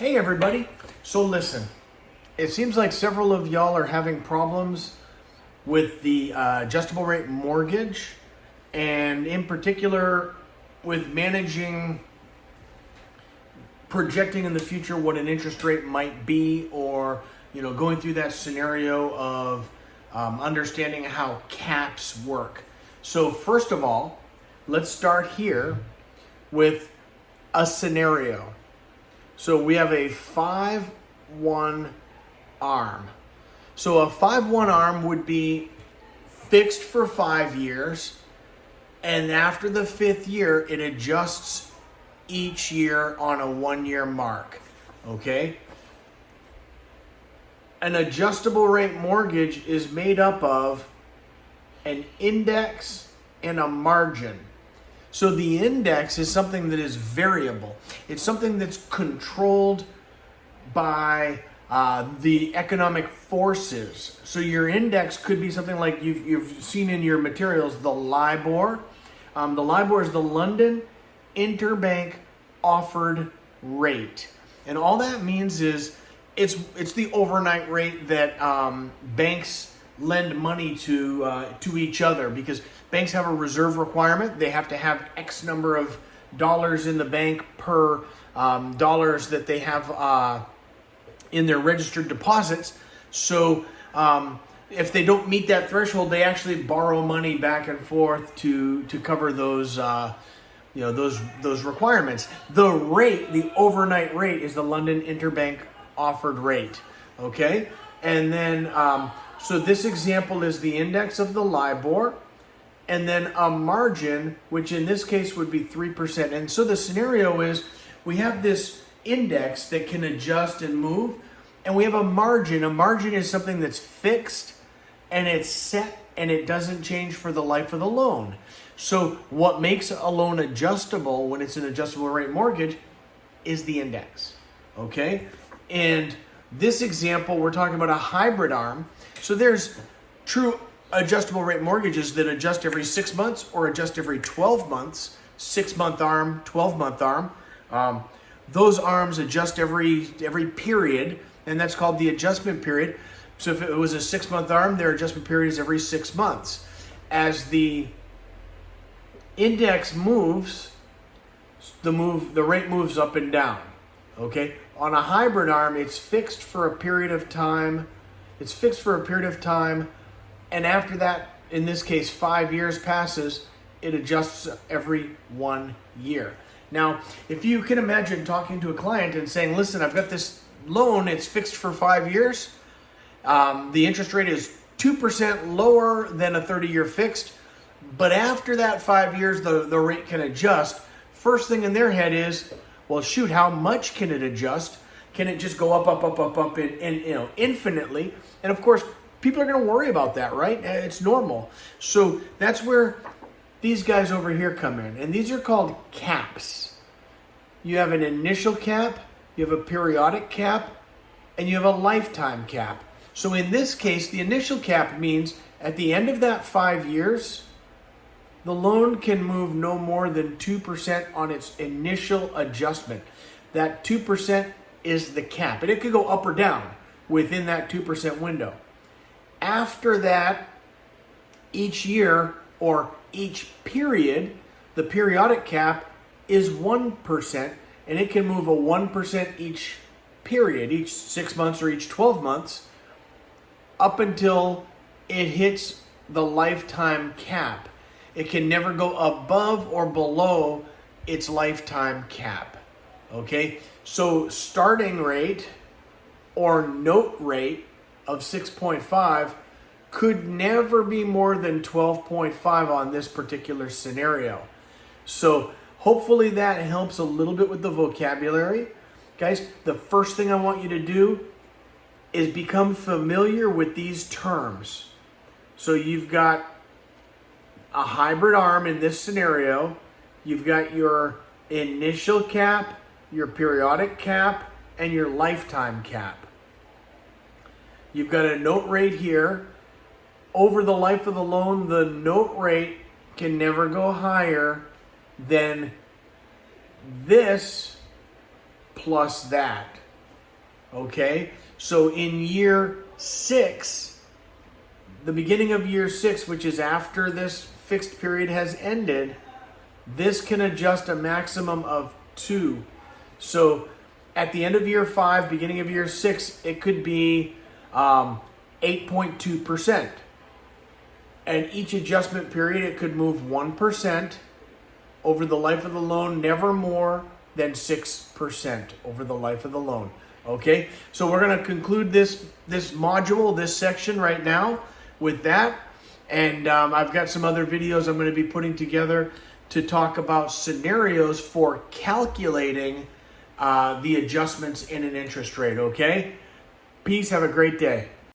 Hey everybody. So listen, it seems like several of y'all are having problems with the adjustable rate mortgage, and in particular with managing, projecting in the future what an interest rate might be, or going through that scenario of understanding how caps work. So first of all, let's start here with a scenario. So we have a 5-1 arm. So a 5-1 arm would be fixed for 5 years, and after the 5th year, it adjusts each year on a 1-year mark. Okay? An adjustable rate mortgage is made up of an index and a margin. So the index is something that is variable. It's something that's controlled by the economic forces. So your index could be something like you've seen in your materials, the LIBOR. The LIBOR is the London Interbank Offered Rate. And all that means is it's the overnight rate that banks lend money to each other, because banks have a reserve requirement. They have to have X number of dollars in the bank per dollars that they have in their registered deposits. So if they don't meet that threshold, they actually borrow money back and forth to cover those those requirements. The rate, the overnight rate, is the London Interbank Offered Rate. Okay, and then so this example is the index of the LIBOR, and then a margin, which in this case would be 3%. And so the scenario is we have this index that can adjust and move, and we have a margin. A margin is something that's fixed and it's set and it doesn't change for the life of the loan. So what makes a loan adjustable when it's an adjustable rate mortgage is the index. Okay? And this example, we're talking about a hybrid arm. So there's true adjustable rate mortgages that adjust every 6 months or adjust every 12 months, 6-month arm, 12-month arm. Those arms adjust every period, and that's called the adjustment period. So if it was a 6-month arm, their adjustment period is every 6 months. As the index moves, the rate moves up and down. Okay? On a hybrid arm, it's fixed for a period of time. And after that, in this case, 5 years passes, it adjusts every 1 year. Now, if you can imagine talking to a client and saying, listen, I've got this loan, it's fixed for 5 years. The interest rate is 2% lower than a 30-year fixed. But after that 5 years, the rate can adjust. First thing in their head is, well, shoot, how much can it adjust? Can it just go up, and infinitely? And of course, people are going to worry about that, right? It's normal. So that's where these guys over here come in. And these are called caps. You have an initial cap, you have a periodic cap, and you have a lifetime cap. So in this case, the initial cap means at the end of that 5 years, the loan can move no more than 2% on its initial adjustment. That 2% is the cap. And it could go up or down within that 2% window. After that, each year or each period, the periodic cap is 1%, and it can move a 1% each period, each 6 months or each 12 months, up until it hits the lifetime cap. It can never go above or below its lifetime cap. Okay? So starting rate or note rate of 6.5 could never be more than 12.5 on this particular scenario. So hopefully that helps a little bit with the vocabulary. Guys, the first thing I want you to do is become familiar with these terms. So you've got a hybrid arm in this scenario. You've got your initial cap, your periodic cap, and your lifetime cap. You've got a note rate here. Over the life of the loan, the note rate can never go higher than this plus that. Okay, so in year 6, the beginning of year 6, which is after this fixed period has ended, this can adjust a maximum of 2. So at the end of year 5, beginning of year 6, it could be 8.2%. And each adjustment period, it could move 1% over the life of the loan, never more than 6% over the life of the loan. Okay, so we're going to conclude this module, this section right now with that. And I've got some other videos I'm going to be putting together to talk about scenarios for calculating the adjustments in an interest rate. Okay, peace. Have a great day.